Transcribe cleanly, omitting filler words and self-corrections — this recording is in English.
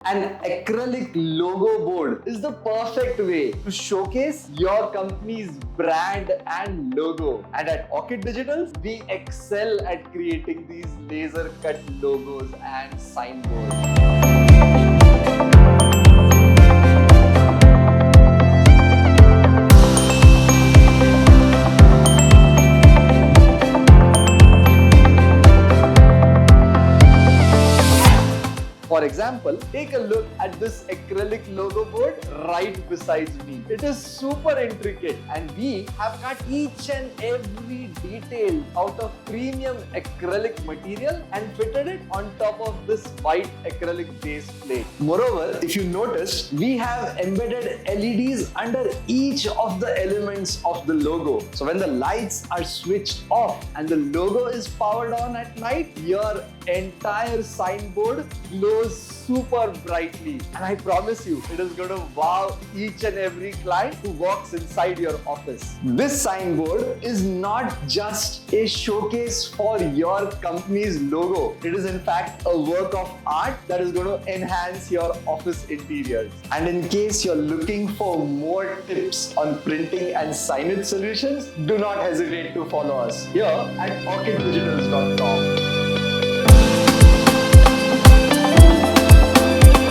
An acrylic logo board is the perfect way to showcase your company's brand and logo. And at Orchid Digital, we excel at creating these laser cut logos and signboards. For example, take a look at this acrylic logo board right beside me. It is super intricate and we have cut each and every detail out of premium acrylic material and fitted it on top of this white acrylic base plate. Moreover, if you notice, we have embedded LEDs under each of the elements of the logo. So when the lights are switched off and the logo is powered on at night, your entire signboard glows super brightly, and I promise you it is going to wow each and every client who walks inside your office. This signboard is not just a showcase for your company's logo. It is in fact a work of art that is going to enhance your office interiors. And in case you're looking for more tips on printing and signage solutions, do not hesitate to follow us here at orchiddigitals.com.